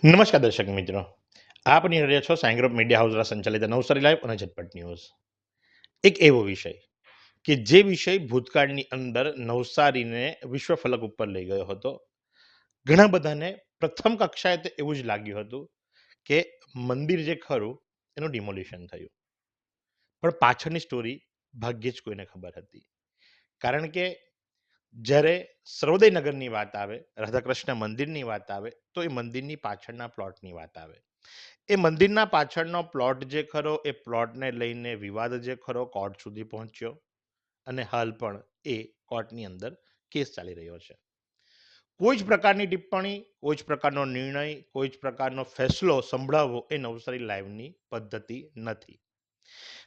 નમસ્કાર દર્શક મિત્રો, આપ નિહાળી રહ્યા છો સાઈ ગ્રુપ મીડિયા હાઉસ દ્વારા સંચાલિત નવસારી લાઈવ અને ઝટપટ ન્યૂઝ. એક એવો વિષય કે જે વિષય ભૂતકાળની અંદર નવસારીને વિશ્વ ફલક ઉપર લઈ ગયો હતો. ઘણા બધાને પ્રથમ કક્ષાએ તો એવું જ લાગ્યું હતું કે મંદિર જે ખરું એનું ડિમોલિશન થયું, પણ પાછળની સ્ટોરી ભાગ્યે જ કોઈને ખબર હતી. કારણ કે જ્યારે સર્વોદયનગરની વાત આવે, રાધાકૃષ્ણ મંદિરની વાત આવે, તો એ મંદિરની પાછળના પ્લોટની વાત આવે. એ મંદિરના પાછળનો પ્લોટ જે ખરો એ પ્લોટને લઈને વિવાદ જે ખરો કોર્ટ સુધી પહોંચ્યો અને હાલ પણ એ કોર્ટની અંદર કેસ ચાલી રહ્યો છે. કોઈ જ પ્રકારની ટિપ્પણી, કોઈ જ પ્રકારનો નિર્ણય, કોઈ જ પ્રકારનો ફેસલો સંભળાવવો એ નવસારી લાઈવની પદ્ધતિ નથી.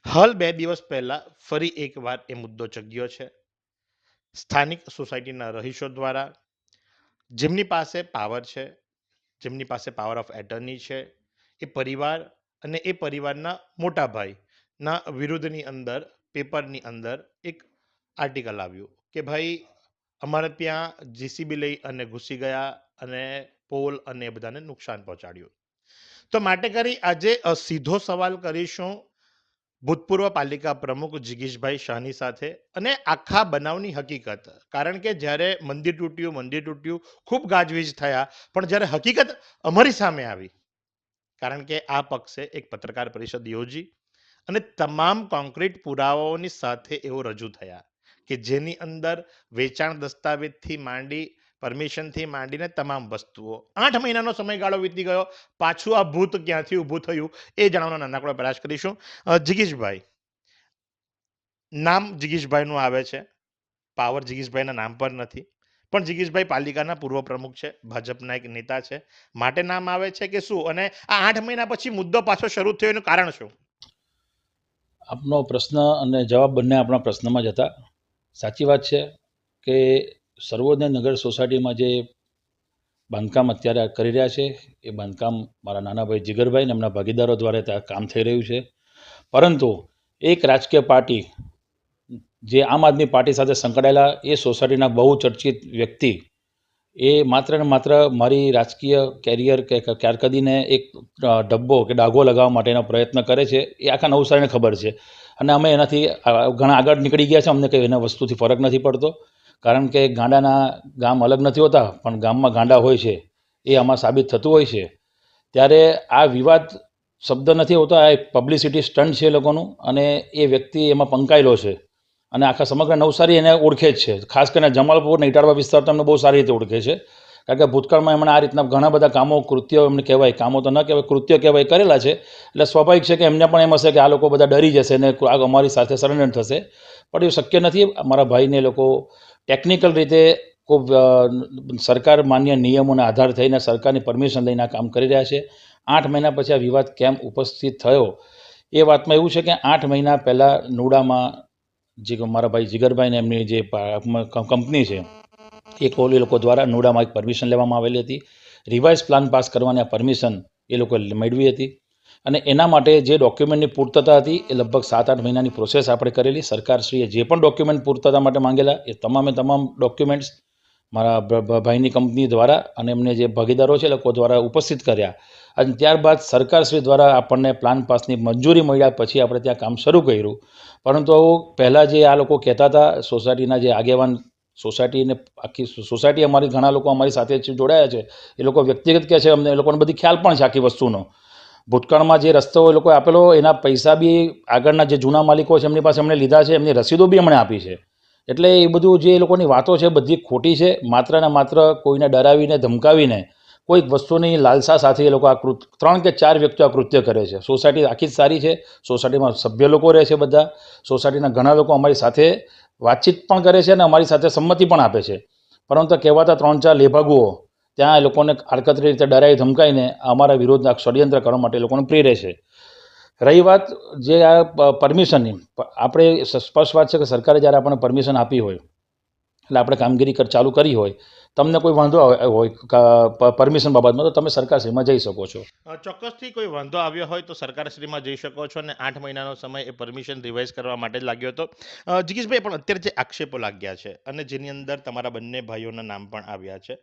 હાલ 2 દિવસ પહેલા ફરી એકવાર એ મુદ્દો ચગ્યો છે. સ્થાનિક સોસાયટીના રહીશો દ્વારા, જેમની પાસે પાવર છે, જેમની પાસે પાવર ઓફ એટર્ની છે, એ પરિવાર અને એ પરિવારના મોટા ભાઈના વિરુદ્ધની અંદર પેપરની અંદર એક આર્ટિકલ આવ્યું કે ભાઈ અમારે ત્યાં જીસીબી લઈ અને ઘૂસી ગયા અને પોલ અને એ બધાને નુકસાન પહોંચાડ્યું. તો માટે કરી આજે સીધો સવાલ કરીશું ભૂતપૂર્વ પાલિકા પ્રમુખ જિગીશભાઈ શાહની સાથે અને આખા બનાવની હકીકત. કારણ કે જ્યારે મંદિર તૂટ્યું, ખૂબ ગાજવીજ થયા, પણ જ્યારે હકીકત અમારી સામે આવી, કારણ કે આ પક્ષે એક પત્રકાર પરિષદ યોજી અને તમામ કોન્ક્રીટ પુરાવાઓની સાથે એવો રજૂ થયા કે જેની અંદર વેચાણ દસ્તાવેજથી માંડી, પરમિશનથી માંડીને તમામ વસ્તુઓ. 8 મહિનાનો સમયગાળો વીતી ગયો. પાછું આ ભૂત ક્યાંથી ઊભું થયું એ જાણવાનો નાનકડો પ્રયાસ કરીશું. જિગીશભાઈ, નામ જિગીશભાઈનું આવે છે, પાવર જિગીશભાઈના નામ પર નથી, પણ જિગીશભાઈ પાલિકાના પૂર્વ પ્રમુખ છે, ભાજપના એક નેતા છે, માટે નામ આવે છે કે શું? અને આ 8 મહિના પછી મુદ્દો પાછો શરૂ થયો એનું કારણ શું? આપનો પ્રશ્ન અને જવાબ બંને આપણા પ્રશ્નમાં જ હતા. સાચી વાત છે કે સર્વોદય નગર સોસાયટીમાં જે બાંધકામ અત્યારે કરી રહ્યા છે એ બાંધકામ મારા નાના ભાઈ જીગરભાઈ અને એમના ભાગીદારો દ્વારા ત્યાં કામ થઈ રહ્યું છે. પરંતુ એક રાજકીય પાર્ટી જે આમ આદમી પાર્ટી સાથે સંકળાયેલા એ સોસાયટીના બહુ ચર્ચિત વ્યક્તિ એ માત્ર ને માત્ર મારી રાજકીય કેરિયર કે કારકર્દીને એક ડબ્બો કે ડાઘો લગાવવા માટેનો પ્રયત્ન કરે છે. એ આખા નવસારીને ખબર છે અને અમે એનાથી ઘણા આગળ નીકળી ગયા છે. અમને કંઈ એના વસ્તુથી ફરક નથી પડતો, કારણ કે ગાંડાના ગામ અલગ નથી હોતા, પણ ગામમાં ગાંડા હોય છે એ આમાં સાબિત થતું હોય છે. ત્યારે આ વિવાદ શબ્દ નથી હોતો, આ એક પબ્લિસિટી સ્ટન્ટ છે લોકોનું, અને એ વ્યક્તિ એમાં પંકાયેલો છે અને આખા સમગ્ર નવસારી એને ઓળખે જ છે. ખાસ કરીને જમાલપુર અને ઇટાળવા વિસ્તાર તમને બહુ સારી રીતે ઓળખે છે, કારણ કે ભૂતકાળમાં એમણે આ રીતના ઘણા બધા કામો, કૃત્યો એમને કહેવાય, કામો તો ન કહેવાય, કૃત્ય કહેવાય, કરેલા છે. એટલે સ્વાભાવિક છે કે એમને પણ એમ હશે કે આ લોકો બધા ડરી જશે ને અમારી સાથે સરેન્ડર થશે, પણ એ શક્ય નથી. અમારા ભાઈને લોકો ટેકનિકલ રીતે ખૂબ સરકાર માન્ય નિયમોના આધાર થઈને સરકારની પરમિશન લઈને આ કામ કરી રહ્યા છે. 8 મહિના પછી આ વિવાદ કેમ ઉપસ્થિત થયો એ વાતમાં એવું છે કે 8 મહિના પહેલાં નુડામાં જે મારા ભાઈ જીગરભાઈને એમની જે કંપની છે એ લોકો દ્વારા નુડામાં એક પરમિશન લેવામાં આવેલી હતી. રિવાઇઝ પ્લાન પાસ કરવાની આ પરમિશન એ લોકોએ મેળવી હતી અને એના માટે જે ડોક્યુમેન્ટની પૂર્તતા હતી એ લગભગ 7-8 મહિનાની પ્રોસેસ આપણે કરેલી. સરકારશ્રીએ જે પણ ડોક્યુમેન્ટ પૂર્તતા માટે માંગેલા એ તમામ ડોક્યુમેન્ટ્સ મારા ભાઈની કંપની દ્વારા અને એમને જે ભાગીદારો છે એ લોકો દ્વારા ઉપસ્થિત કર્યા અને ત્યારબાદ સરકારશ્રી દ્વારા આપણને પ્લાન પાસની મંજૂરી મળ્યા પછી આપણે ત્યાં કામ શરૂ કર્યું. પરંતુ પહેલાં જે આ લોકો કહેતા હતા, સોસાયટીના જે આગેવાન, સોસાયટીને આખી સોસાયટી અમારી, ઘણા લોકો અમારી સાથે જોડાયા છે, એ લોકો વ્યક્તિગત કહે છે, અમને એ લોકોને બધી ખ્યાલ પણ છે આખી વસ્તુનો. ભૂતકાળમાં જે રસ્તો એ લોકોએ આપેલો એના પૈસા બી આગળના જે જૂના માલિકો છે એમની પાસે એમણે લીધા છે, એમની રસીદો બી એમણે આપી છે. એટલે એ બધું જે એ લોકોની વાતો છે બધી ખોટી છે. માત્ર ને માત્ર કોઈને ડરાવીને ધમકાવીને કોઈક વસ્તુની લાલસા સાથે એ લોકો આ 3 કે 4 વ્યક્તિઓ આ કૃત્ય કરે છે. સોસાયટી આખી જ સારી છે, સોસાયટીમાં સભ્ય લોકો રહે છે, બધા સોસાયટીના ઘણા લોકો અમારી સાથે વાતચીત પણ કરે છે અને અમારી સાથે સંમતિ પણ આપે છે. પરંતુ કહેવાતા 3-4 લેભાગુઓ ત્યાં એ લોકોને આડકતરી રીતે ડરાવી ધમકાઈને અમારા વિરોધ ષડયંત્ર કરવા માટે એ લોકોને પ્રેરે છે. રહી વાત જે આ પરમિશનની, આપણે સ્પષ્ટ વાત છે કે સરકારે જ્યારે આપણને પરમિશન આપી હોય એટલે આપણે કામગીરી ચાલુ કરી હોય, તમને કોઈ વાંધો હોય પરમિશન બાબતમાં, તો તમે સરકારશ્રીમાં જઈ શકો છો. ચોક્કસથી કોઈ વાંધો આવ્યો હોય તો સરકારશ્રીમાં જઈ શકો છો અને 8 મહિનાનો સમય એ પરમિશન રિવાઇઝ કરવા માટે જ લાગ્યો હતો. જિગીશભાઈ, પણ અત્યારે જે આક્ષેપો લાગ્યા છે અને જેની અંદર તમારા બંને ભાઈઓના નામ પણ આવ્યા છે,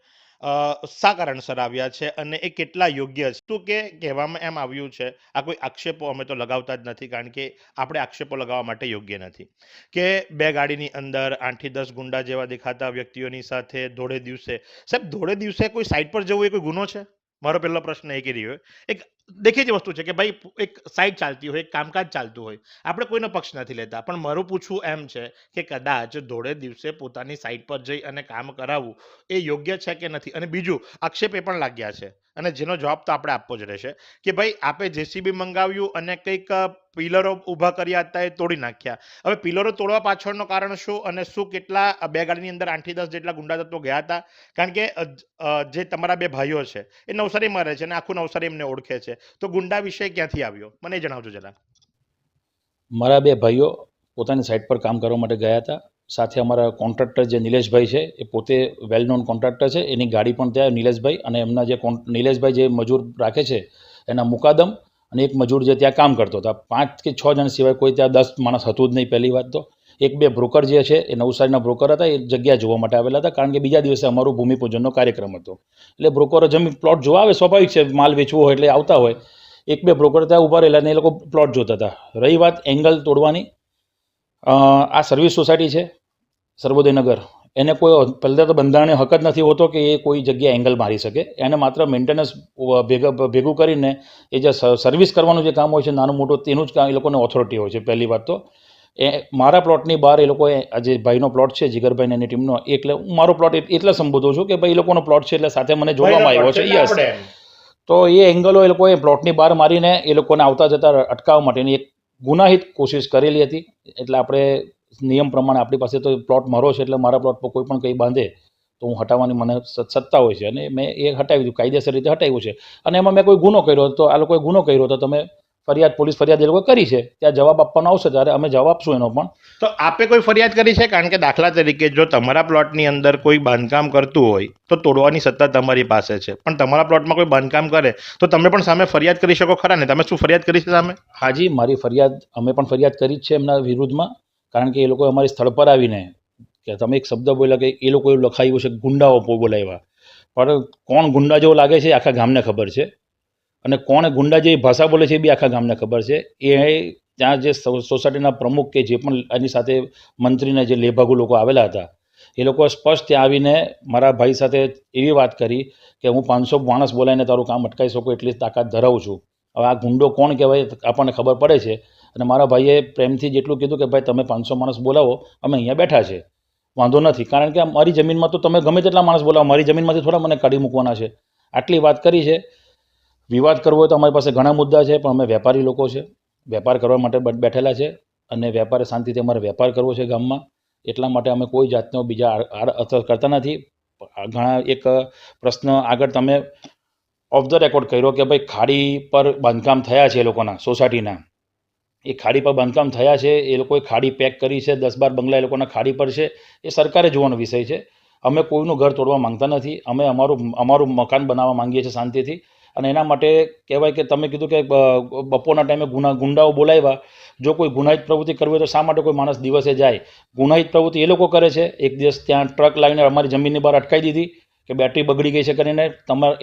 શા કારણસર આવ્યા છે અને એ કેટલા યોગ્ય છે? શું કે કહેવામાં એમ આવ્યું છે, આ કોઈ આક્ષેપો અમે તો લગાવતા જ નથી, કારણ કે આપણે આક્ષેપો લગાવવા માટે યોગ્ય નથી, કે બે ગાડીની અંદર 8 થી 10 ગુંડા જેવા દેખાતા વ્યક્તિઓની સાથે ધોળે દિવસે, સાહેબ ધોળે દિવસે કોઈ સાઈડ પર જવું એ કોઈ ગુનો છે? મારો પહેલો પ્રશ્ન એ રહ્યો. એક દેખીતી વસ્તુ છે કે ભાઈ એક સાઈડ ચાલતી હોય, એક કામકાજ ચાલતું હોય, આપણે કોઈનો પક્ષ નથી લેતા, પણ મારું પૂછવું એમ છે કે કદાચ ધોળે દિવસે પોતાની સાઈડ પર જઈ અને કામ કરાવવું એ યોગ્ય છે કે નથી? અને બીજું આક્ષેપ એ પણ લાગ્યા છે, અને જેનો જવાબ તો આપણે આપવો જ રહેશે, કે ભાઈ આપે જેસીબી મંગાવ્યું અને કંઈક પિલરો ઊભા કર્યા હતા એ તોડી નાખ્યા. હવે પિલરો તોડવા પાછળનો કારણ શું, અને શું કેટલા બે ગાડીની અંદર 8 થી 10 જેટલા ગુંડા તત્વો ગયા હતા? કારણ કે જે તમારા બે ભાઈઓ છે એ નવસારીમાં રહે છે અને આખું નવસારી એમને ઓળખે છે, તો ગુંડા વિષય ક્યાંથી આવ્યો મને એ જણાવજો જરા. મારા બે ભાઈઓ પોતાની સાઇટ પર કામ કરવા માટે ગયા હતા. સાથે અમારા કોન્ટ્રાક્ટર જે નિલેશભાઈ છે એ પોતે વેલ નોન કોન્ટ્રાક્ટર છે, એની ગાડી પણ ત્યાં નિલેશભાઈ અને એમના જે નિલેશભાઈ જે મજૂર રાખે છે એના મુકાદમ અને એક મજૂર જે ત્યાં કામ કરતો હતા. 5 કે 6 જણ સિવાય કોઈ ત્યાં 10 માણસ હતું જ નહીં. પહેલી વાત તો એક બે બ્રોકર જે છે એ નવસારીના બ્રોકર હતા, એ જગ્યા જોવા માટે આવેલા હતા, કારણ કે બીજા દિવસે અમારો ભૂમિપૂજનનો કાર્યક્રમ હતો. એટલે બ્રોકરો જમીન પ્લોટ જોવા આવે, સ્વાભાવિક છે, માલ વેચવો હોય એટલે આવતા હોય. એક બે બ્રોકર ત્યાં ઊભા રહેલા અને એ લોકો પ્લોટ જોતા હતા. રહી વાત એંગલ તોડવાની, આ સર્વિસ સોસાયટી છે સર્વોદયનગર, એને કોઈ પહેલાં તો બંધારણીય હક જ નથી હોતો કે એ કોઈ જગ્યાએ એંગલ મારી શકે. એને માત્ર મેન્ટેનન્સ ભેગું કરીને એ જે સર્વિસ કરવાનું જે કામ હોય છે નાનું મોટું, તેનું જ કામ એ લોકોને ઓથોરિટી હોય છે. પહેલી વાત તો એ મારા પ્લોટની બહાર એ લોકોએ જે ભાઈનો પ્લોટ છે જીગરભાઈ એની ટીમનો, એટલે હું મારો પ્લોટ એટલે સંબોધું છું કે ભાઈ એ લોકોનો પ્લોટ છે એટલે સાથે મને જોડવામાં આવ્યો છે. યસ, તો એ એંગલો એ લોકોએ પ્લોટની બહાર મારીને એ લોકોને આવતા જતા અટકાવવા માટેની એક ગુનાહિત કોશિશ કરેલી હતી. એટલે આપણે નિયમ પ્રમાણે આપણી પાસે તો પ્લોટ મારો છે એટલે મારા પ્લોટ પર કોઈ પણ કંઈ બાંધે તો હું હટાવવાની મને સત્તા હોય છે, અને મેં એ હટાવી દીધું, કાયદેસર રીતે હટાવ્યું છે. અને એમાં મેં કોઈ ગુનો કર્યો તો આ લોકોએ ગુનો કર્યો તો તમે ફરિયાદ, પોલીસ ફરિયાદ એ લોકો કરી છે, ત્યાં જવાબ આપવાનો આવશે ત્યારે અમે જવાબ આપશું એનો પણ. તો આપે કોઈ ફરિયાદ કરી છે? કારણ કે દાખલા તરીકે જો તમારા પ્લોટની અંદર કોઈ બાંધકામ કરતું હોય તો તોડવાની સત્તા તમારી પાસે છે, પણ તમારા પ્લોટમાં કોઈ બાંધકામ કરે તો તમે પણ સામે ફરિયાદ કરી શકો ખરા ને? તમે શું ફરિયાદ કરી છે સામે? હાજી, મારી ફરિયાદ, અમે પણ ફરિયાદ કરી જ છે એમના વિરુદ્ધમાં, કારણ કે એ લોકો અમારી સ્થળ પર આવીને, કે તમે એક શબ્દ બોલ્યા કે એ લોકો એવું લખાયું છે ગુંડાઓ બોલાવ્યા, પણ કોણ ગુંડા જેવો લાગે છે આખા ગામને ખબર છે, અને કોણ ગુંડા જેવી ભાષા બોલે છે એ બી આખા ગામને ખબર છે. એ ત્યાં જે સોસાયટીના પ્રમુખ કે જે પણ એની સાથે મંત્રીને જે લેભાગુ લોકો આવેલા હતા, એ લોકો સ્પષ્ટ ત્યાં આવીને મારા ભાઈ સાથે એવી વાત કરી કે હું 500 માણસ બોલાવીને તારું કામ અટકાવી શકું એટલી તાકાત ધરાવું છું. હવે આ ગુંડો કોણ કહેવાય આપણને ખબર પડે છે. અને મારા ભાઈએ પ્રેમથી જેટલું કીધું કે ભાઈ તમે 500 માણસ બોલાવો, અમે અહીંયા બેઠા છે, વાંધો નથી, કારણ કે મારી જમીનમાં તો તમે ગમે તેટલા માણસ બોલાવો, મારી જમીનમાંથી થોડા મને કાઢી મૂકવાના છે. આટલી વાત કરી છે. વિવાદ કરવો હોય તો અમારી પાસે ઘણા મુદ્દા છે, પણ અમે વેપારી લોકો છે, વેપાર કરવા માટે બેઠેલા છે, અને વેપારે શાંતિથી અમારે વેપાર કરવો છે ગામમાં, એટલા માટે અમે કોઈ જાતનો બીજા અસર કરતા નથી. ઘણા એક પ્રશ્ન આગળ તમે ઓફ ધ રેકોર્ડ કર્યો કે ભાઈ ખાડી પર બાંધકામ થયા છે એ લોકોના સોસાયટીના, એ ખાડી પર બાંધકામ થયા છે, એ લોકોએ ખાડી પેક કરી છે, 10-12 બંગલા એ લોકોના ખાડી પર છે, એ સરકારે જોવાનો વિષય છે. અમે કોઈનું ઘર તોડવા માંગતા નથી, અમે અમારું મકાન બનાવવા માંગીએ છીએ શાંતિથી. અને એના માટે કહેવાય કે તમે કીધું કે બપોરના ટાઈમે ગુંડાઓ બોલાવ્યા, જો કોઈ ગુનાહિત પ્રવૃત્તિ કરવી હોય તો શા માટે કોઈ માણસ દિવસે જાય? ગુનાહિત પ્રવૃત્તિ એ લોકો કરે છે. એક દિવસ ત્યાં ટ્રક લાવીને અમારી જમીનની બહાર અટકાવી દીધી કે બેટરી બગડી ગઈ છે કરીને.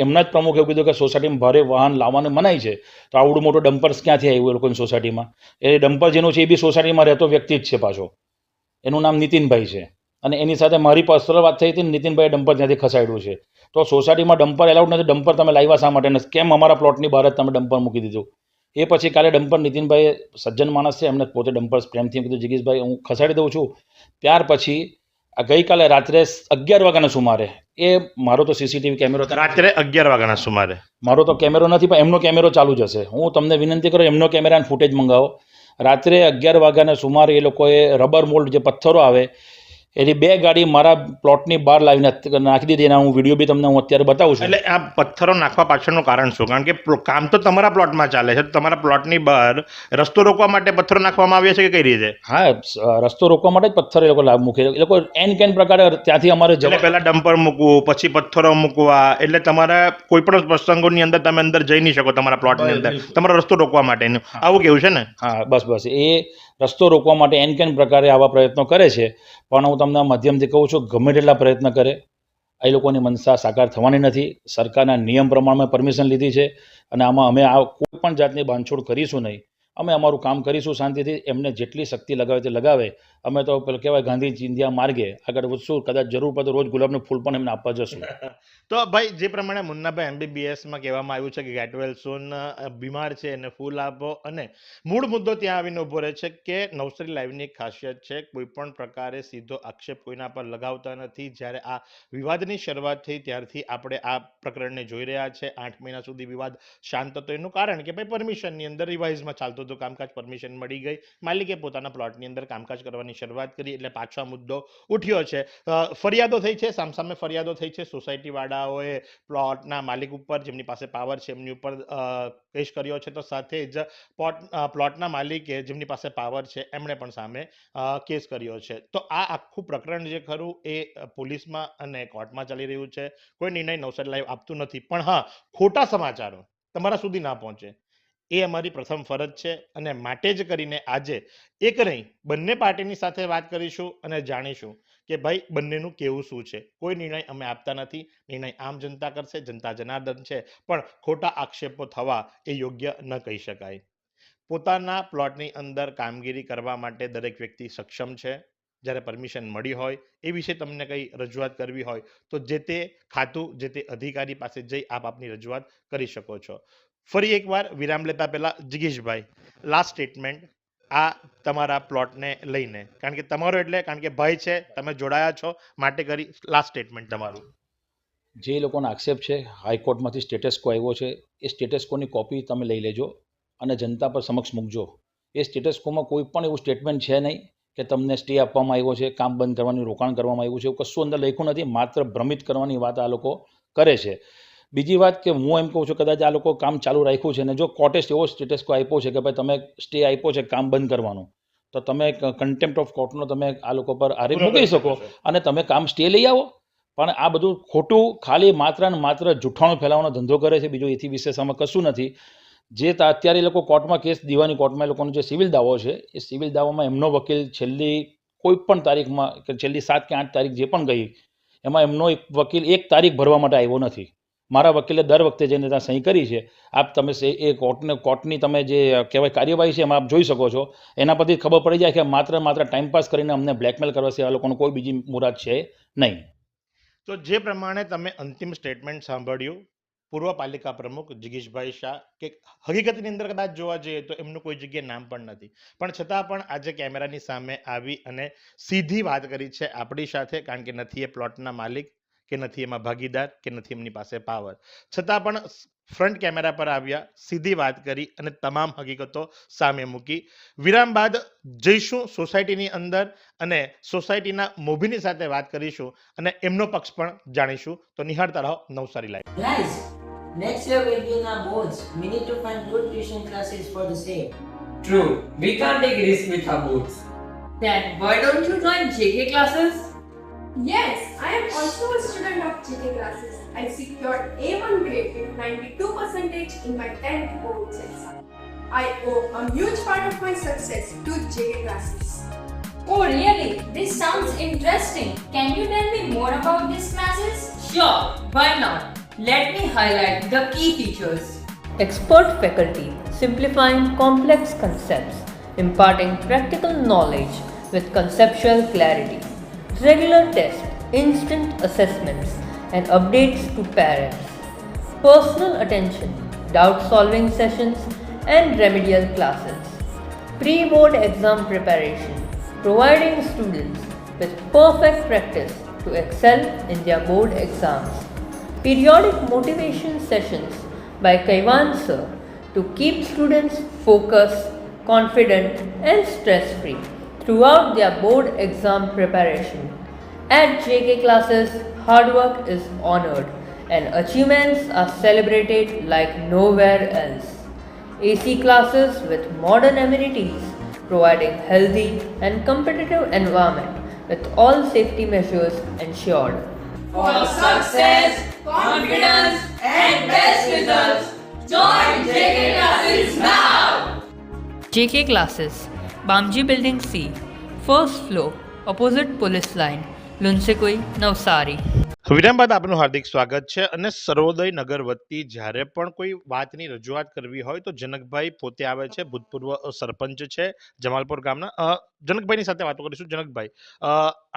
એમના જ પ્રમુખે એવું કીધું કે સોસાયટીમાં ભારે વાહન લાવવાનું મનાઈ છે, તો આવડું મોટો ડમ્પર્સ ક્યાંથી આવ્યું એ લોકોની સોસાયટીમાં? એ ડમ્પર જેનું છે એ બી સોસાયટીમાં રહેતો વ્યક્તિ જ છે પાછો, એનું નામ નીતિનભાઈ છે, અને એની સાથે મારી પર્સનલ વાત થઈ હતી, નીતિનભાઈએ ડમ્પર ત્યાંથી ખસાડ્યું છે. તો સોસાયટીમાં ડમ્પર એલાઉડ નથી, ડમ્પર તમે લાવ્યા શા માટે નથી? કેમ અમારા પ્લોટની બહાર જ તમે ડમ્પર મૂકી દીધું? એ પછી કાલે ડમ્પર નીતિનભાઈ સજ્જન માણસ છે, એમને પોતે ડમ્પર પ્રેમથી કીધું જગીશભાઈ હું ખસાડી દઉં છું. ત્યાર પછી ગઈકાલે રાત્રે 11 વાગ્યાના સુમારે, એ મારો તો સીસીટીવી કેમેરો રાત્રે 11 વાગ્યાના સુમારે, મારો તો કેમેરો નથી પણ એમનો કેમેરો ચાલુ જ હશે, હું તમને વિનંતી કરું એમનો કેમેરાનો ફૂટેજ મંગાવો. રાત્રે 11 વાગ્યાના સુમારે એ લોકોએ રબર મોલ્ડ જે પથ્થરો આવે એની 2 ગાડી મારા પ્લોટની બહાર લાવીને નાખી દીધી. એના હું વિડીયો બી તમને હું અત્યારે બતાવું છું. એટલે આ પથ્થરો નાખવા પાછળનું કારણ શું? કારણ કે કામ તો તમારા પ્લોટમાં ચાલે છે, તમારા પ્લોટની બહાર રસ્તો રોકવા માટે પથ્થરો નાખવામાં આવ્યા છે કે કઈ રીતે? હા, રસ્તો રોકવા માટે જ પથ્થર એ લોકો મૂકે. એ લોકો એન કેન પ્રકારે ત્યાંથી અમારે પહેલા ડમ્પર મૂકવું, પછી પથ્થરો મૂકવા, એટલે તમારા કોઈ પણ પ્રસંગોની અંદર તમે અંદર જઈ નહીં શકો તમારા પ્લોટની અંદર, તમારો રસ્તો રોકવા માટેનું આવું કેવું છે ને? હા, બસ એ રસ્તો રોકવા માટે એન કેન પ્રકારે આવા પ્રયત્નો કરે છે. પણ હું તમને માધ્યમથી કહું છું, ગમે તેટલા પ્રયત્ન કરે, એ લોકોની મનસા સાકાર થવાની નથી. સરકારના નિયમ પ્રમાણે પરમિશન લીધી છે અને આમાં અમે આ કોઈ પણ જાતની બાંધછોડ કરીશું નહીં. અમે અમારું કામ કરીશું શાંતિથી. એમને જેટલી શક્તિ લગાવે તે લગાવે. અમે તો પેલું કહેવાય ગાંધી ચિંધ્યા માર્ગે આગળ વધશું. કદાચ જરૂર પડે તો રોજ ગુલાબનું ફૂલ પણ એમને આપવા જશું. તો ભાઈ જે પ્રમાણે મુન્નાભાઈ MBBSમાં કહેવામાં આવ્યું છે કે ગેટ વેલ સૂન બીમાર છે એને ફૂલ આપો, અને મૂળ મુદ્દો ત્યાં આવીને ઊભો રહે છે કે નવસારી લાઈવની એક ખાસિયત છે, કોઈ પણ પ્રકારે સીધો આક્ષેપ કોઈના પર લગાવતા નથી. જ્યારે આ વિવાદની શરૂઆત થઈ ત્યારથી આપણે આ પ્રકરણને જોઈ રહ્યા છે. 8 મહિના સુધી વિવાદ શાંત હતો. એનું કારણ કે ભાઈ પરમિશનની અંદર રિવાઇઝમાં ચાલતું હતું કામકાજ, પરમિશન મળી ગઈ, માલિકે પોતાના પ્લોટની અંદર કામકાજ કરવાની શરૂઆત કરી, એટલે પાછો આ મુદ્દો ઉઠ્યો છે. ફરિયાદો થઈ છે, સામસામે ફરિયાદો થઈ છે. સોસાયટી વાળાઓએ પ્લોટના માલિક ઉપર, જેમની પાસે પાવર છે એમની ઉપર કેસ કર્યો છે, તો સાથે જ પ્લોટના માલિકે જેમની પાસે પાવર છે એમણે પણ સામે કેસ કર્યો છે. તો આ આખું પ્રકરણ જે ખરું એ પોલીસમાં અને કોર્ટમાં ચાલી રહ્યું છે. કોઈ નિર્ણય નવસારી લાઈવ આપતું નથી, પણ હા, ખોટા સમાચારો તમારા સુધી ના પહોંચે એ અમારી પ્રથમ ફરજ છે, અને માટે જ કરીને આજે એક નહીં બંને પાર્ટીની સાથે વાત કરીશું અને જાણીશું કે ભાઈ બંનેનું કેવું શું છે. કોઈ નિર્ણય અમે આપતા નથી, નિર્ણય આમ જનતા કરશે, જનતા જનાર્દન છે, પણ ખોટા આક્ષેપો થવા એ યોગ્ય ન કહી શકાય. પોતાના પ્લોટની અંદર કામગીરી કરવા માટે દરેક વ્યક્તિ સક્ષમ છે. જ્યારે પરમિશન મળી હોય એ વિશે તમને કંઈ રજૂઆત કરવી હોય તો જે તે ખાતું, જે તે અધિકારી પાસે જઈ આપ આપની રજૂઆત કરી શકો છો. ફરી એકવાર વિરામ લેતા પહેલા જિગીશભાઈ, લાસ્ટ સ્ટેટમેન્ટ આ તમારા પ્લોટને લઈને, કારણ કે તમારો એટલે કારણ કે ભય છે, તમે જોડાયા છો, માટે કરી લાસ્ટ સ્ટેટમેન્ટ તમારું. જે લોકોનો આક્ષેપ છે, હાઈકોર્ટમાંથી સ્ટેટસ કો આવ્યો છે, એ સ્ટેટસ કોની કોપી તમે લઈ લેજો અને જનતા પર સમક્ષ મૂકજો. એ સ્ટેટસ કોમાં કોઈ પણ એવું સ્ટેટમેન્ટ છે નહીં કે તમને સ્ટે આપવામાં આવ્યો છે, કામ બંધ કરવાનું રોકાણ કરવામાં આવ્યું છે. એવું કશું અંદર લખ્યું નથી. માત્ર ભ્રમિત કરવાની વાત આ લોકો કરે છે. બીજી વાત કે હું એમ કહું છું, કદાચ આ લોકો કામ ચાલુ રાખ્યું છે, અને જો કોર્ટે એવો સ્ટેટસ કો આપ્યો છે કે ભાઈ તમે સ્ટે આપ્યો છે કામ બંધ કરવાનું, તો તમે કન્ટેમ્પ્ટ ઓફ કોર્ટનો તમે આ લોકો પર આરોપ મૂકી શકો અને તમે કામ સ્ટે લઈ આવો. પણ આ બધું ખોટું, ખાલી માત્ર ને માત્ર જૂઠાણું ફેલાવવાનો ધંધો કરે છે. બીજું એથી વિશેષ આમાં કશું નથી. જે અત્યારે એ લોકો કોર્ટમાં કેસ, દીવાની કોર્ટમાં એ લોકોનો જે સિવિલ દાવો છે, એ સિવિલ દાવામાં એમનો વકીલ છેલ્લી કોઈ પણ તારીખમાં કે છેલ્લી 7 કે 8 તારીખ જે પણ ગઈ, એમાં એમનો એક વકીલ 1 તારીખ ભરવા માટે આવ્યો નથી. મારા વકીલે દર વખતે જઈને ત્યાં સહી કરી છે. આપ તમે એ કોર્ટની તમે જે કહેવાય કાર્યવાહી છે એમાં આપ જોઈ શકો છો. એના પરથી ખબર પડી જાય કે માત્ર ટાઈમપાસ કરીને અમને બ્લેકમેલ કરવા સિવાય આ લોકોનો કોઈ બીજી મુરાદ છે નહીં. તો જે પ્રમાણે તમે અંતિમ સ્ટેટમેન્ટ સાંભળ્યું પૂર્વ પાલિકા પ્રમુખ જિગીશભાઈ શાહ, કે હકીકતની અંદર કદાચ જોવા જઈએ તો એમનું કોઈ જગ્યાએ નામ પણ નથી, પણ છતાં પણ આજે કેમેરાની સામે આવી અને સીધી વાત કરી છે આપણી સાથે, કારણ કે નથી એ પ્લોટના માલિક, કે નથી એમાં ભાગીદાર, કે નથી એમની પાસે પાવર, છતાં પણ ફ્રન્ટ કેમેરા પર આવ્યા, સીધી વાત કરી અને તમામ હકીકતો સામે મૂકી. વિરામ બાદ જઈશું સોસાયટીની અંદર અને સોસાયટીના મોભીની સાથે વાત કરીશું અને એમનો પક્ષ પણ જાણીશું. તો નિહાળતા રહો Navsari live. Guys, next year will be in our boards. We need to find good tuition classes for the same. True, we can't take risks with our books. Then why don't you join JK classes? Yes, I am also a student of JK classes. I secured A1 grade with 92% in my 10th boards exam. I owe a huge part of my success to JK classes. Oh really? This sounds interesting. Can you tell me more about these classes? Sure, why not? Let me highlight the key features. Expert faculty simplifying complex concepts, imparting practical knowledge with conceptual clarity. Regular tests, instant assessments, and updates to parents. Personal attention, doubt solving sessions, and remedial classes. Pre-board exam preparation, providing students with perfect practice to excel in their board exams. Periodic motivation sessions by Kaivan sir to keep students focused, confident, and stress-free throughout their board exam preparation. At JK classes, hard work is honored and achievements are celebrated like nowhere else. AC classes with modern amenities, providing healthy and competitive environment with all safety measures ensured. For success, confidence, and best results, join JK classes now! JK classes, Bamji Building C, first floor, opposite police line, Lunsekoi, Navsari. વિરામ બાદ આપનું હાર્દિક સ્વાગત છે અને સર્વોદય નગર વતી જ્યારે પણ કોઈ વાતની રજૂઆત કરવી હોય તો જનકભાઈ પોતે આવે છે, ભૂતપૂર્વ સરપંચ છે જમાલપુર ગામના. જનકભાઈની સાથે વાતો કરીશું. જનકભાઈ,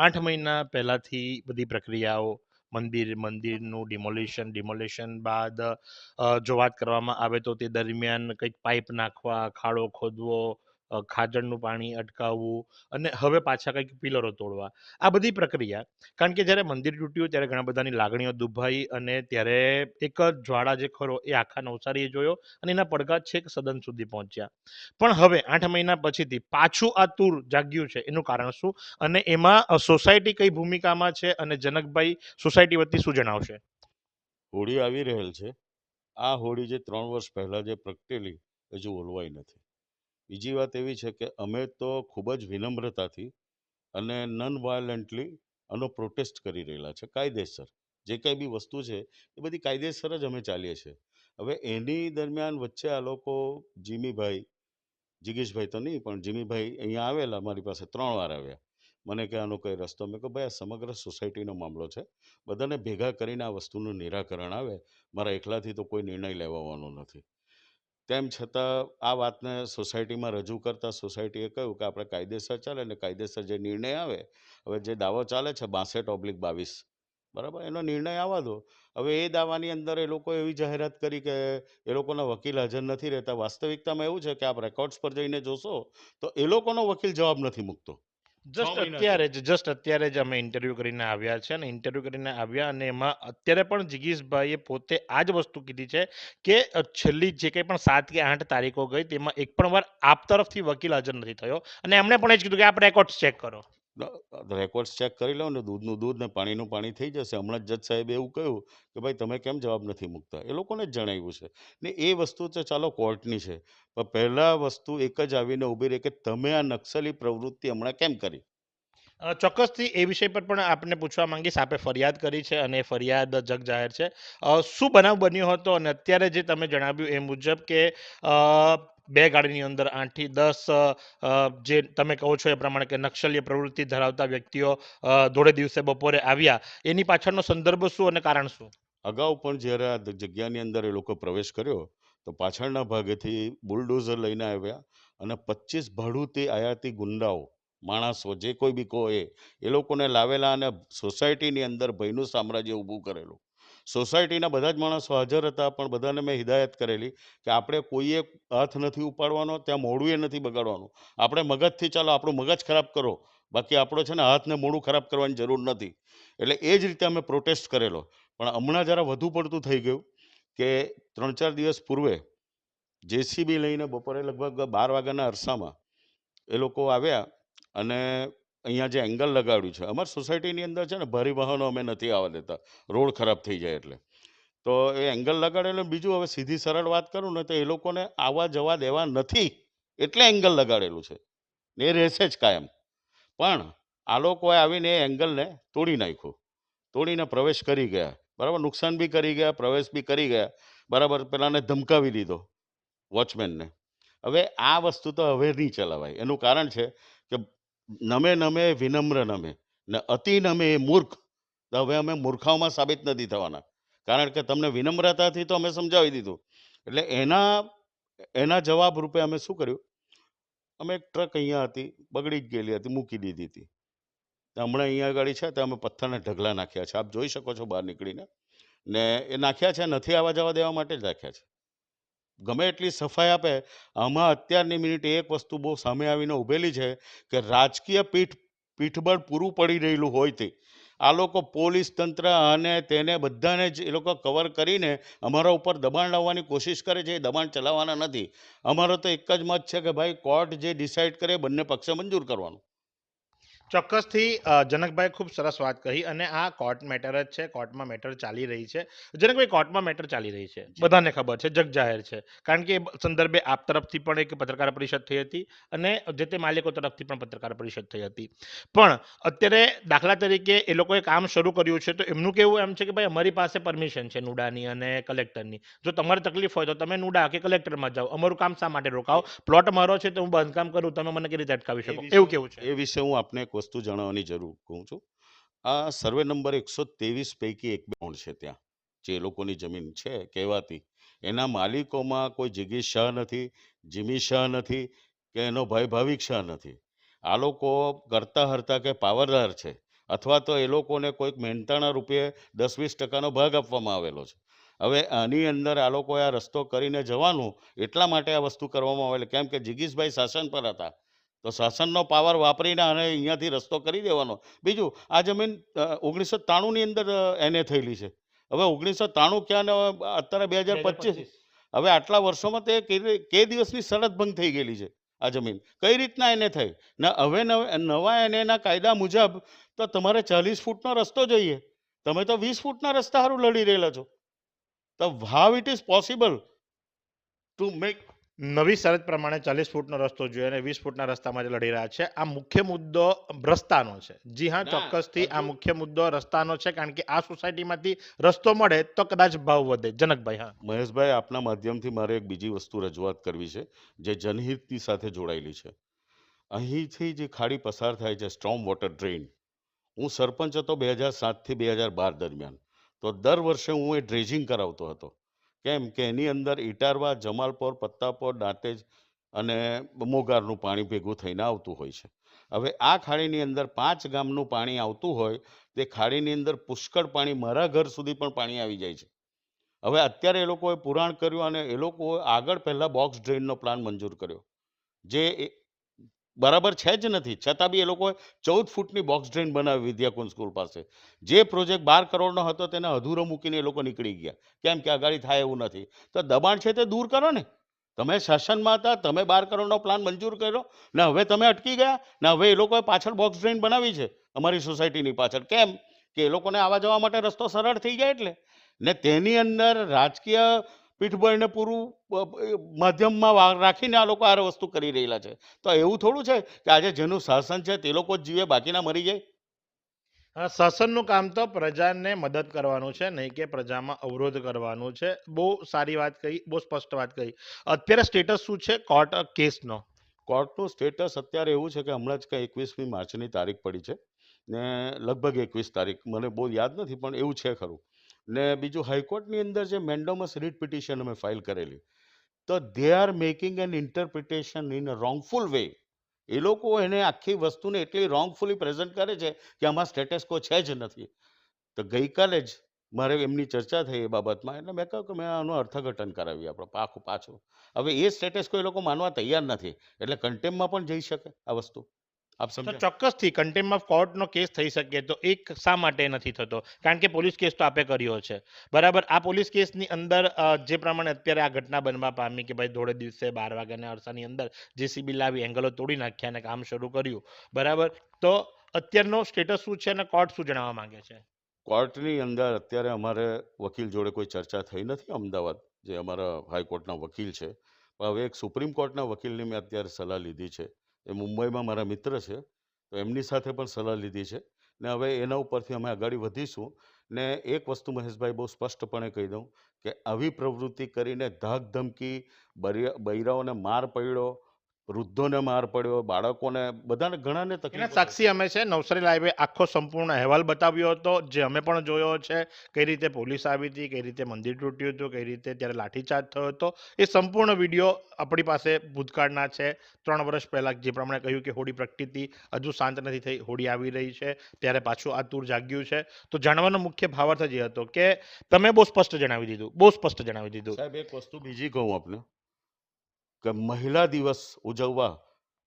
8 મહિના પહેલાથી બધી પ્રક્રિયાઓ, મંદિરનું ડિમોલિશન બાદ જો વાત કરવામાં આવે તો તે દરમિયાન કંઈક પાઇપ નાખવા, ખાડો ખોદવો, ખાજણનું પાણી અટકાવવું અને હવે પાછા કંઈક પિલરો તોડવા, આ બધી પ્રક્રિયા. કારણ કે જ્યારે મંદિર તૂટ્યું ત્યારે ઘણા બધાની લાગણીઓ દુભાઈ અને ત્યારે એક જ્વાળા જે ખરો એ આખા નવસારીએ જોયો અને એના પડઘા છેક સદન સુધી પહોંચ્યા. પણ હવે 8 મહિના પછીથી પાછું આ તૂર જાગ્યું છે, એનું કારણ શું અને એમાં સોસાયટી કઈ ભૂમિકામાં છે અને જનકભાઈ સોસાયટી વતી શું જણાવશે? હોળી આવી રહેલ છે. આ હોળી જે 3 વર્ષ પહેલાં જે પ્રગટેલી હજુ ઓલવાઈ નથી. બીજી વાત એવી છે કે અમે તો ખૂબ જ વિનમ્રતાથી અને નોન વાયોલન્ટલી આનો પ્રોટેસ્ટ કરી રહેલા છે, કાયદેસર. જે કંઈ બી વસ્તુ છે એ બધી કાયદેસર જ અમે ચાલીએ છીએ. હવે એની દરમિયાન વચ્ચે આ લોકો જિગીશભાઈ તો નહીં પણ જીમીભાઈ અહીંયા આવેલા, મારી પાસે 3 વાર આવ્યા. મને કે આનો કઈ રસ્તો? મેં કહ્યું ભાઈ આ સમગ્ર સોસાયટીનો મામલો છે, બધાને ભેગા કરીને આ વસ્તુનું નિરાકરણ આવે, મારા એકલાથી તો કોઈ નિર્ણય લેવાનો નથી. તેમ છતાં આ વાતને સોસાયટીમાં રજૂ કરતા સોસાયટીએ કહ્યું કે આપણે કાયદેસર ચાલે ને કાયદેસર જે નિર્ણય આવે. હવે જે દાવો ચાલે છે 62/22, બરાબર, એનો નિર્ણય આવવા દો. હવે એ દાવાની અંદર એ લોકો એવી જાહેરાત કરી કે એ લોકોના વકીલ હાજર નથી રહેતા. વાસ્તવિકતામાં એવું છે કે આપ રેકોર્ડ્સ પર જઈને જોશો તો એ લોકોનો વકીલ જવાબ નથી મૂકતો. જસ્ટ અત્યારે જ અમે ઇન્ટરવ્યુ કરીને આવ્યા છે અને એમાં અત્યારે પણ જિગીશભાઈએ પોતે આ જ વસ્તુ કીધી છે કે છેલ્લી જે કંઈ પણ 7 કે 8 તારીખો ગઈ તેમાં એક પણ વાર આપ તરફથી વકીલ હાજર નથી થયો અને એમણે પણ એ જ કીધું કે આપ રેકોર્ડ્સ ચેક કરો. રેકોર્ડ્સ ચેક કરી લો ને, દૂધનું દૂધ ને પાણીનું પાણી થઈ જશે. હમણાં જ જજ સાહેબે એવું કહ્યું કે ભાઈ તમે કેમ જવાબ નથી મૂકતા. એ લોકોને જ જણાવ્યું છે ને. એ વસ્તુ તો ચાલો કોર્ટની છે, પણ પહેલા વસ્તુ એક જ આવીને ઊભી રહી કે તમે આ નક્સલી પ્રવૃત્તિ હમણાં કેમ કરી. ચોક્કસથી એ વિષય પર પણ આપને પૂછવા માંગીશ. આપે ફરિયાદ કરી છે અને ફરિયાદ જગ જાહેર છે. શું બનાવ બન્યો હતો અને અત્યારે જે તમે જણાવ્યું એ મુજબ કે 2 ગાડીની અંદર 8 થી 10 જે તમે કહો છો એ પ્રમાણે કે નક્સલીય પ્રવૃત્તિ ધરાવતા વ્યક્તિઓ ધોળે દિવસે બપોરે આવ્યા, એની પાછળનો સંદર્ભ શું અને કારણ શું? અગાઉ પણ જ્યારે આ જગ્યાની અંદર એ લોકો પ્રવેશ કર્યો તો પાછળના ભાગેથી બુલડોઝર લઈને આવ્યા અને 25 ભાડુતી આયાતી ગુંડાઓ, માણસો, જે કોઈ બી કહો એ લોકોને લાવેલા અને સોસાયટીની અંદર ભયનું સામ્રાજ્ય ઊભું કરેલું. સોસાયટીના બધા જ માણસો હાજર હતા, પણ બધાને મેં હિદાયત કરેલી કે આપણે કોઈએ હાથ નથી ઉપાડવાનો, ત્યાં મોઢું એ નથી બગાડવાનું. આપણે મગજથી ચાલો, આપણું મગજ ખરાબ કરો, બાકી આપણો છે ને હાથને મોઢું ખરાબ કરવાની જરૂર નથી. એટલે એ જ રીતે અમે પ્રોટેસ્ટ કરેલો. પણ હમણાં જરા વધુ પડતું થઈ ગયું કે 3-4 દિવસ પૂર્વે જેસીબી લઈને બપોરે લગભગ 12 વાગ્યાના અરસામાં એ લોકો આવ્યા અને અહીંયા જે એંગલ લગાડ્યું છે, અમારી સોસાયટીની અંદર છે ને ભારે વાહનો અમે નથી આવવા દેતા, રોડ ખરાબ થઈ જાય એટલે. તો એ એંગલ લગાડેલું. બીજું, હવે સીધી સરળ વાત કરું ને તો એ લોકોને આવવા જવા દેવા નથી એટલે એંગલ લગાડેલું છે ને એ રહેશે જ કાયમ. પણ આ લોકોએ આવીને એ એંગલને તોડી નાખ્યું, તોડીને પ્રવેશ કરી ગયા, બરાબર, નુકસાન બી કરી ગયા, પ્રવેશ બી કરી ગયા, બરાબર. પેલાને ધમકાવી દીધો, વોચમેનને. હવે આ વસ્તુ તો હવે નહીં ચલાવાય. એનું કારણ છે કે નમે નમે વિનમ્ર નમે ને અતિ નમે એ મૂર્ખ. તો હવે અમે મૂર્ખાઓમાં સાબિત નથી થવાના, કારણ કે તમને વિનમ્રતાથી તો અમે સમજાવી દીધું. એટલે એના જવાબ રૂપે અમે શું કર્યું, અમે એક ટ્રક અહીંયા હતી, બગડી જ ગયેલી હતી, મૂકી દીધી હતી. હમણાં અહીંયા આગળ છે તો અમે પથ્થરના ઢગલા નાખ્યા છે, આપ જોઈ શકો છો બહાર નીકળીને. ને એ નાખ્યા છે નથી આવવા જવા દેવા માટે જ રાખ્યા છે. ગમે એટલી સફાઈ આપે, આમાં અત્યારની મિનિટે એક વસ્તુ બહુ સામે આવીને ઊભેલી છે કે રાજકીય પીઠબળ પૂરું પડી રહેલું હોય તે આ લોકો પોલીસ તંત્ર અને તેને બધાને જ એ લોકો કવર કરીને અમારા ઉપર દબાણ લાવવાની કોશિશ કરે છે. એ દબાણ ચલાવવાના નથી. અમારો તો એક જ મત છે કે ભાઈ કોર્ટ જે ડિસાઇડ કરે બંને પક્ષે મંજૂર કરવાનું. ચોક્કસથી જનકભાઈ ખૂબ સરસ વાત કહી અને આ કોર્ટ મેટર જ છે. કોર્ટમાં મેટર ચાલી રહી છે. જનકભાઈ, કોર્ટમાં મેટર ચાલી રહી છે, બધાને ખબર છે, જગ જાહેર છે. કારણ કે એ સંદર્ભે આપ તરફથી પણ એક પત્રકાર પરિષદ થઈ હતી અને જે તે માલિકો તરફથી પણ પત્રકાર પરિષદ થઈ હતી. પણ અત્યારે દાખલા તરીકે એ લોકોએ કામ શરૂ કર્યું છે તો એમનું કહેવું એમ છે કે ભાઈ અમારી પાસે પરમિશન છે નુડાની અને કલેક્ટરની. જો તમારે તકલીફ હોય તો તમે નુડા કે કલેક્ટરમાં જાઓ, અમારું કામ શા માટે રોકાવો? પ્લોટ મારો છે તો હું બાંધકામ કરું, તમે મને કેવી રીતે અટકાવી શકો? એવું કેવું છે. એ વિશે હું આપને એક વસ્તુ જણાવવાની જરૂર કહું છું. આ સર્વે નંબર 123 પૈકી એક ગ્રાઉન્ડ છે ત્યાં, જે લોકોની જમીન છે કહેવાતી, એના માલિકોમાં કોઈ જિગીશ શાહ નથી, જીમી શાહ નથી કે એનો ભાઈ ભાવિક શાહ નથી. આ લોકો કરતા હરતા કે પાવરદાર છે, અથવા તો એ લોકોને કોઈક મહેનતાણા રૂપે 10-20% ભાગ આપવામાં આવેલો છે. હવે આની અંદર આ લોકોએ આ રસ્તો કરીને જવાનું એટલા માટે આ વસ્તુ કરવામાં આવેલી, કેમ કે જિગીશભાઈ શાસન પર હતા, તો શાસનનો પાવર વાપરીને અને અહીંયાથી રસ્તો કરી દેવાનો. બીજું, આ જમીન 1993ની અંદર એને થયેલી છે. હવે 1993 ક્યાં ને અત્યારે 2025. હવે આટલા વર્ષોમાં તે કે દિવસની શરત ભંગ થઈ ગયેલી છે આ જમીન, કઈ રીતના એને થઈ ને? હવે નવા એના કાયદા મુજબ તો તમારે 40 ફૂટનો રસ્તો જોઈએ, તમે તો 20 ફૂટના રસ્તા સારું લડી રહેલા છો. તો how it is possible to make? નવી શરત પ્રમાણે 40 ફૂટનો રસ્તો જોઈએ અને 20 ફૂટના રસ્તામાં જે લડી રહ્યા છે. આ મુખ્ય મુદ્દો રસ્તાનો છે. જી હા, ના, ચોક્કસથી આ હજુ- મુખ્ય મુદ્દો રસ્તાનો છે, કારણ કે આ સોસાયટીમાંથી રસ્તો મળે તો કદાચ ભાવ વધે. જનકભાઈ, હા. મહેશભાઈ, આપના માધ્યમથી મારે એક બીજી વસ્તુ રજૂઆત કરવી છે, જે જનહિતની સાથે જોડાયેલી છે. અહીંથી જે ખાડી પસાર થાય છે, સ્ટ્રોમ વોટર ડ્રેઇન, હું સરપંચ હતો 2007થી 2012 દરમિયાન, તો દર વર્ષે હું એ ડ્રેજિંગ કરાવતો હતો. કેમ કે એની અંદર ઇટારવા, જમાલપોર, પત્તાપોર, દાંતેજ અને મોગારનું પાણી ભેગું થઈને આવતું હોય છે. હવે આ ખાડીની અંદર 5 ગામનું પાણી આવતું હોય, તે ખાડીની અંદર પુષ્કળ પાણી, મારા ઘર સુધી પણ પાણી આવી જાય છે. હવે અત્યારે એ લોકોએ પુરાણ કર્યું અને એ લોકોએ આગળ પહેલા બોક્સ ડ્રેઇનનો પ્લાન મંજૂર કર્યો, જે બરાબર છે જ નથી. છતાં બી એ લોકોએ 14 ફૂટની બોક્સ ડ્રેઇન બનાવી વિદ્યાકુંજ સ્કૂલ પાસે. જે પ્રોજેક્ટ 12 કરોડનો હતો તેને અધૂરો મૂકીને એ લોકો નીકળી ગયા, કેમ કે આગાડી થાય એવું નથી. તો દબાણ છે તે દૂર કરો ને. તમે શાસનમાં હતા, તમે 12 કરોડનો પ્લાન મંજૂર કર્યો ને હવે તમે અટકી ગયા ને હવે એ લોકોએ પાછળ બોક્સ ડ્રેઇન બનાવી છે અમારી સોસાયટીની પાછળ. કેમ કે એ લોકોને આવવા જવા માટે રસ્તો સરળ થઈ જાય એટલે. ને તેની અંદર રાજકીય પીઠબળને પૂરું માધ્યમમાં રાખીને આ લોકો આ વસ્તુ કરી રહેલા છે. તો એવું થોડું છે કે આજે જેનું શાસન છે તે લોકો જ જીવે, બાકીના મરી જાય? શાસનનું કામ તો પ્રજાને મદદ કરવાનું છે, નહીં કે પ્રજામાં અવરોધ કરવાનું છે. બહુ સારી વાત કહી, બહુ સ્પષ્ટ વાત કહી. અત્યારે સ્ટેટસ શું છે કોર્ટ કેસનો? કોર્ટનું સ્ટેટસ અત્યારે એવું છે કે હમણાં જ કંઈ 21મી માર્ચની તારીખ પડી છે ને લગભગ 21 તારીખ, મને બહુ યાદ નથી પણ એવું છે ખરું. ને બીજું, હાઈકોર્ટની અંદર જે મેન્ડોમસ રીટ પિટિશન અમે ફાઇલ કરેલી, તો they are making an interpretation in a wrongful way. એ લોકો એને આખી વસ્તુને એટલી રોંગફુલી પ્રેઝન્ટ કરે છે કે આમાં સ્ટેટસ કો છે જ નથી. તો ગઈકાલે જ મારે એમની ચર્ચા થઈ એ બાબતમાં, એટલે મેં કહ્યું કે મેં આનું અર્થઘટન કરાવી આપણે પાછું. હવે એ સ્ટેટસ કોઈ લોકો માનવા તૈયાર નથી, એટલે કન્ટેમ્પમાં પણ જઈ શકે આ વસ્તુ. આપ તો સમજો? ચોક્કસથી કન્ટેમ્પ ઓફ કોર્ટનો કેસ થઈ શકે. તો એક શા માટે નથી થતો? કારણ કે પોલીસ કેસ તો આપે કર્યો છે, બરાબર. આ પોલીસ કેસની અંદર જે પ્રમાણે અત્યારે આ ઘટના બનવા પામી કે ભાઈ ધોળે દિવસે 12 વાગ્યાના અરસાની અંદર જેસીબી લાવી એંગલો તોડી નાખ્યા અને કામ શરૂ કર્યું, બરાબર. તો અત્યારનો સ્ટેટસ શું છે અને કોર્ટ શું જણાવવા માંગે છે? કોર્ટની અંદર અત્યારે અમારે વકીલ જોડે કોઈ ચર્ચા થઈ નથી, અમદાવાદ જે અમારા હાઈકોર્ટના વકીલ છે. પણ હવે એક સુપ્રીમ કોર્ટના વકીલની મેં અત્યારે સલાહ લીધી છે. એ મુંબઈમાં મારા મિત્ર છે, તો એમની સાથે પણ સલાહ લીધી છે ને હવે એના ઉપરથી અમે આગળ વધીશું. ને એક વસ્તુ મહેશભાઈ બહુ સ્પષ્ટપણે કહી દઉં કે આવી પ્રવૃત્તિ કરીને ધાક ધમકી, બૈરાઓને માર પડ્યો, વૃદ્ધોને માર પડ્યો, બાળકોને, બધાને ઘણાને એના તકલીફ. સાક્ષી અમે છે. નવસારી લાઈવે આખો સંપૂર્ણ અહેવાલ બતાવ્યો હતો, જે અમે પણ જોયો છે. કઈ રીતે પોલીસ આવી હતી, કઈ રીતે મંદિર તૂટ્યું હતું, કઈ રીતે ત્યારે લાઠીચાર્જ થયો હતો. એ સંપૂર્ણ વિડીયો આપણી પાસે ભૂતકાળના છે. 3 વર્ષ પહેલા જે પ્રમાણે કહ્યું કે હોળી પ્રગટી હતી, હજુ શાંત નથી થઈ, હોળી આવી રહી છે, ત્યારે પાછું આ તૂર જાગ્યું છે. તો જાણવાનો મુખ્ય ભાવાર્થ જ એ હતો કે તમે બહુ સ્પષ્ટ જણાવી દીધું. સાહેબ, એક વસ્તુ બીજી કહું આપને, કે મહિલા દિવસ ઉજવવા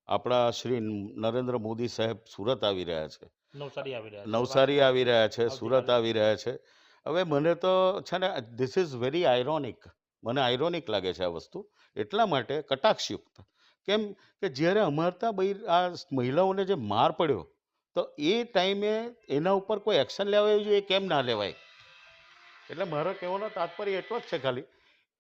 આપણા શ્રી નરેન્દ્ર મોદી સાહેબ સુરત આવી રહ્યા છે, નવસારી આવી રહ્યા છે. નવસારી આવી રહ્યા છે, સુરત આવતીકાલે. આવી રહ્યા છે. હવે મને તો છે ને, ધીસ ઇઝ વેરી આયરોનિક. મને આયરોનિક લાગે છે આ વસ્તુ, એટલા માટે કટાક્ષયુક્ત. કેમ કે જ્યારે અમારતા આ મહિલાઓને જે માર પડ્યો, તો એ ટાઈમે એના ઉપર કોઈ એક્શન લેવાયું જોઈએ, કેમ ના લેવાય? એટલે મારો કહેવાનો તાત્પર્ય એટલો જ છે ખાલી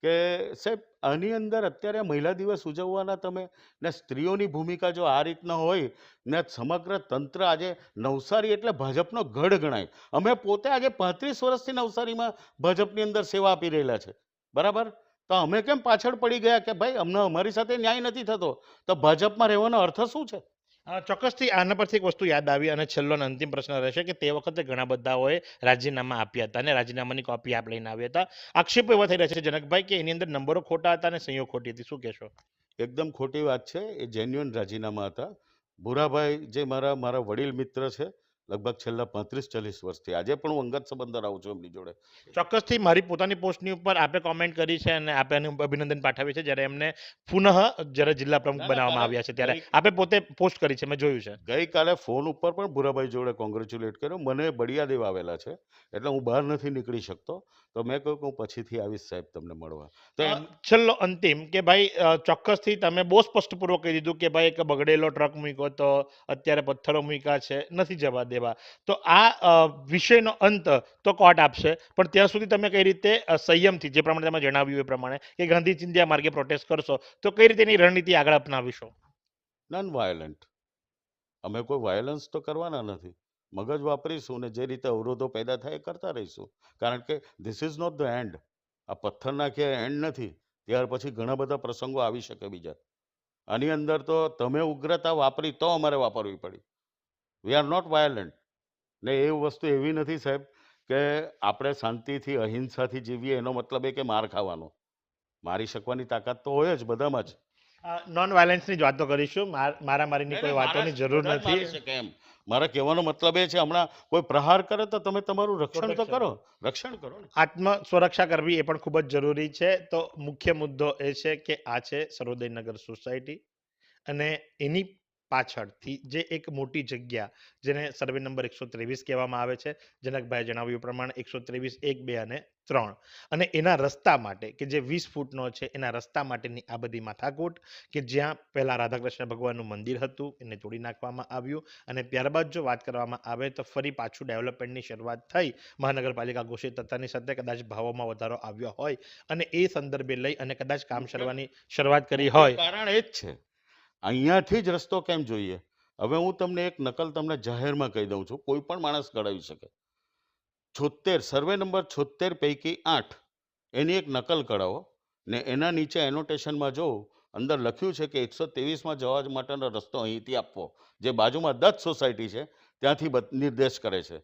કે સાહેબ, આની અંદર અત્યારે મહિલા દિવસ ઉજવવાના તમે ને સ્ત્રીઓની ભૂમિકા જો આ રીતના હોય ને સમગ્ર તંત્ર, આજે નવસારી એટલે ભાજપનો ગઢ ગણાય. અમે પોતે આજે 35 વર્ષથી નવસારીમાં ભાજપની અંદર સેવા આપી રહેલા છે, બરાબર. તો અમે કેમ પાછળ પડી ગયા કે ભાઈ અમને અમારી સાથે ન્યાય નથી થતો? તો ભાજપમાં રહેવાનો અર્થ શું છે? ચોક્કસથી આના પરથી એક વસ્તુ યાદ આવી અને છેલ્લો અને અંતિમ પ્રશ્ન રહેશે કે તે વખતે ઘણા બધાઓએ રાજીનામા આપ્યા હતા અને રાજીનામાની કોપી આપ લઈને આવ્યા હતા. આક્ષેપો એવા થઈ રહ્યા છે જનકભાઈ કે એની અંદર નંબરો ખોટા હતા અને સહીઓ ખોટી હતી. શું કહેશો? એકદમ ખોટી વાત છે. એ જેન્યુઅન રાજીનામા હતા. ભૂરાભાઈ જે મારા વડીલ મિત્ર છે, લગભગ છેલ્લા 35-40 વર્ષથી, આજે પણ હું અંગત સંબંધ ધરાવું છું એમની જોડે. ચોક્કસથી મારી પોતાની પોસ્ટની ઉપર આપે કોમેન્ટ કરી છે અને આપે એને અભિનંદન પાઠવ્યું છે જ્યારે એમને પુનઃ જ્યારે જિલ્લા પ્રમુખ બનાવવામાં આવ્યા છે ત્યારે આપે પોતે પોસ્ટ કરી છે, મેં જોયું છે. ગઈકાલે ફોન ઉપર પણ ભૂરાભાઈ જોડે કોંગ્રેચ્યુલેટ કર્યો. મને બળિયા દેવ આવેલા છે એટલે હું બહાર નથી નીકળી શકતો, તો મેં કહ્યું કે હું પછીથી આવીશ સાહેબ તમને મળવા. તો છેલ્લો અંતિમ કે ભાઈ ચોક્કસથી તમે બહુ સ્પષ્ટપૂર્વક કહી દીધું કે ભાઈ એક બગડેલો ટ્રક મૂક્યો તો અત્યારે પથ્થરો મૂક્યા છે, નથી જવા દેવા. તો આ વિષયનો અંત તો કોર્ટ આપશે, પણ ત્યાં સુધી તમે કઈ રીતે સંયમથી, જે પ્રમાણે તમે જણાવ્યું એ પ્રમાણે કે ગાંધી ચિંધ્યા માર્ગે પ્રોટેસ્ટ કરશો, તો કઈ રીતે એની રણનીતિ આગળ અપનાવીશો? None violent. અમે કોઈ વાયોલન્સ તો કરવાના નથી. મગજ વાપરીશું ને જે રીતે અવરોધો પેદા થાય એ કરતા રહીશું. કારણ કે this is not the end. આ પથ્થર નાખ્યા એન્ડ નથી. ત્યાર પછી ઘણા બધા પ્રસંગો આવી શકે બીજા. આની અંદર તો તમે ઉગ્રતા વાપરી તો અમારે વાપરવી પડી. We are not violent. ને એ વસ્તુ એવી નથી સાહેબ કે આપણે શાંતિથી અહિંસાથી જીવીએ એનો મતલબ એ કે માર ખાવાનો. મારી શકવાની તાકાત તો હોય જ બધામાં જ. નોન વાયલન્સની જ વાતો કરીશું, મારામારીની કોઈ વાતોની જરૂર નથી. કેમ મારા કહેવાનો મતલબ એ છે, હમણાં કોઈ પ્રહાર કરે તો તમે તમારું રક્ષણ તો કરો, રક્ષણ કરો ને. આત્મ સુરક્ષા કરવી એ પણ ખૂબ જ જરૂરી છે. તો મુખ્ય મુદ્દો એ છે કે આ છે સર્વોદયનગર સોસાયટી અને એની પાછળથી જે એક મોટી જગ્યા જેને સર્વે નંબર 123 કહેવામાં આવે છે, જનકભાઈએ જણાવ્યું પ્રમાણે 123, 1, 2 અને 3, અને એના રસ્તા માટે કે જે 20 ફૂટનો છે એના રસ્તા માટેની આ બધી માથાકૂટ કે જ્યાં પહેલા રાધાકૃષ્ણ ભગવાનનું મંદિર હતું એને તોડી નાખવામાં આવ્યું અને ત્યારબાદ જો વાત કરવામાં આવે તો ફરી પાછું ડેવલપમેન્ટની શરૂઆત થઈ મહાનગરપાલિકા ઘોષિત થતાની સાથે કદાચ ભાવોમાં વધારો આવ્યો હોય અને એ સંદર્ભે લઈ અને કદાચ કામ શરૂઆત કરી હોય. કારણ એ જ છે, અહીંયાથી જ રસ્તો કેમ જોઈએ. હવે હું તમને એક નકલ તમને જાહેરમાં કહી દઉં છું, કોઈ પણ માણસ કઢાવી શકે. 76 સર્વે નંબર 76 પૈકી 8 એની એક નકલ કઢાવો ને એના નીચે એનોટેશનમાં જો અંદર લખ્યું છે કે 123માં જવા માટેનો રસ્તો અહીંથી આપવો, જે બાજુમાં દત્ત સોસાયટી છે ત્યાંથી નિર્દેશ કરે છે.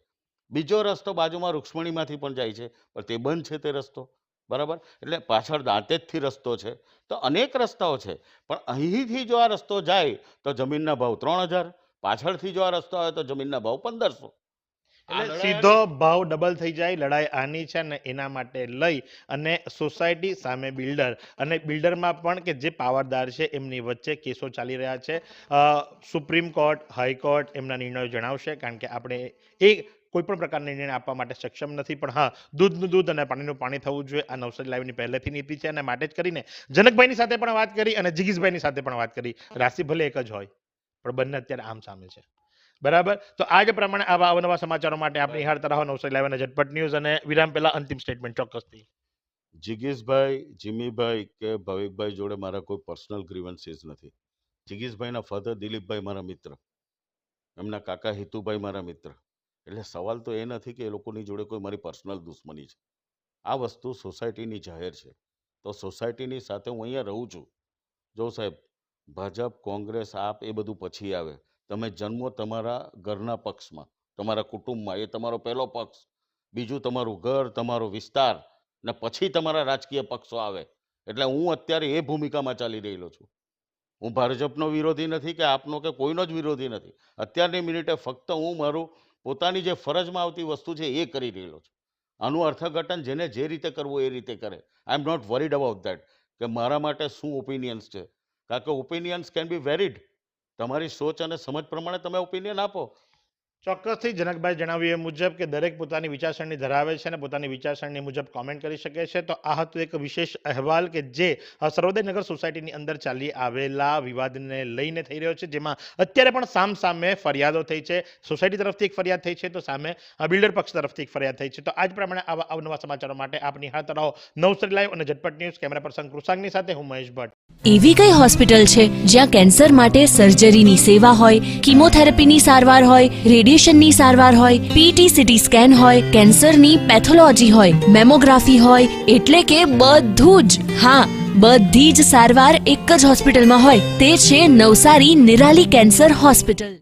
બીજો રસ્તો બાજુમાં રૂક્ષ્મણીમાંથી પણ જાય છે પણ તે બંધ છે તે રસ્તો, બરાબર. એટલે પાછળ દાંતેજથી રસ્તો છે. તો અનેક રસ્તાઓ છે, પણ અહીંથી જો આ રસ્તો જાય તો જમીનના ભાવ 3000, પાછળથી જો આ રસ્તો આવે તો જમીનના ભાવ 1500. એટલે સીધો ભાવ ડબલ થઈ જાય. લડાઈ આની છે ને એના માટે લઈ અને સોસાયટી સામે બિલ્ડર અને બિલ્ડરમાં પણ કે જે પાવરદાર છે એમની વચ્ચે કેસો ચાલી રહ્યા છે. સુપ્રીમ કોર્ટ, હાઈકોર્ટ એમના નિર્ણયો જણાવશે, કારણ કે આપણે એ કોઈ પણ પ્રકારના નિર્ણય આપવા માટે સક્ષમ નથી. પણ હા, દૂધનું દૂધ અને પાણીનું પાણી થવું જોઈએ, આ નવસારી લાઈવની પહેલેથી નીતિ છે અને માટે જ કરીને જનકભાઈની સાથે પણ વાત કરી અને જિગીશભાઈની સાથે પણ વાત કરી. રાશિ ભલે એક જ હોય પણ બંને અત્યારે આમ સામે છે, બરાબર. તો આ જ પ્રમાણે આવા અવનવા સમાચારો માટે આપણે નિહાળતા રહો નવસારી લાઈવ અને ઝટપટ ન્યૂઝ. અને વિરામ પહેલા અંતિમ સ્ટેટમેન્ટ ચોક્કસથી. જિગીશભાઈ, જીમીભાઈ કે ભાવિકભાઈ જોડે મારા કોઈ પર્સનલ ગ્રીવન્સીસ નથી. જિગીશભાઈના ફાધર દિલીપભાઈ મારા મિત્ર, એમના કાકા હિતુભાઈ મારા મિત્ર. એટલે સવાલ તો એ નથી કે એ લોકોની જોડે કોઈ મારી પર્સનલ દુશ્મની છે. આ વસ્તુ સોસાયટીની જાહેર છે, તો સોસાયટીની સાથે હું અહીંયા રહું છું. જો સાહેબ, ભાજપ, કોંગ્રેસ, આપ એ બધું પછી આવે. તમે જન્મો તમારા ઘરના પક્ષમાં, તમારા કુટુંબમાં, એ તમારો પહેલો પક્ષ. બીજું તમારું ઘર, તમારો વિસ્તાર, ને પછી તમારા રાજકીય પક્ષો આવે. એટલે હું અત્યારે એ ભૂમિકામાં ચાલી રહેલો છું. હું ભાજપનો વિરોધી નથી કે આપનો કે કોઈનો જ વિરોધી નથી. અત્યારની મિનિટે ફક્ત હું મારું પોતાની જે ફરજમાં આવતી વસ્તુ છે એ કરી રહેલો છું. આનું અર્થઘટન જેને જે રીતે કરવું એ રીતે કરે. I am not worried about that કે મારા માટે શું ઓપિનિયન્સ છે, કારણ કે ઓપિનિયન્સ કેન બી વેરિડ. તમારી સોચ અને સમજ પ્રમાણે તમે ઓપિનિયન આપો. ચોક્કસથી જનકભાઈ જણાવ્યું એ મુજબ કે દરેક પોતાની વિચારસરણી ધરાવે છે અને પોતાની વિચારસરણી મુજબ કોમેન્ટ કરી શકે છે. તો આ હતું એક વિશેષ અહેવાલ કે જે સર્વોદયનગર સોસાયટીની અંદર ચાલી આવેલા વિવાદને લઈને થઈ રહ્યો છે, જેમાં અત્યારે પણ સામે ફરિયાદો થઈ છે. સોસાયટી તરફથી એક ફરિયાદ થઈ છે તો સામે બિલ્ડર પક્ષ તરફથી એક ફરિયાદ થઈ છે. તો આજ પ્રમાણે આવા અવનવા સમાચારો માટે આપ નિહાળતા રહો નવસારી લાઈવ અને ઝટપટ ન્યૂઝ. કેમેરા પર્સન કૃષાંગની સાથે હું મહેશ ભટ્ટ. એવી કઈ હોસ્પિટલ છે જ્યાં કેન્સર માટે સર્જરીની સેવા હોય, કીમોથેરાપીની સારવાર હોય, રેડિયેશનની સારવાર હોય, પીટી સીટી સ્કેન હોય, કેન્સરની પેથોલોજી હોય, મેમોગ્રાફી હોય, એટલે કે બધું જ. હા, બધી જ સારવાર એક જ હોસ્પિટલમાં હોય તે છે નવસારી નિરાલી કેન્સર હોસ્પિટલ.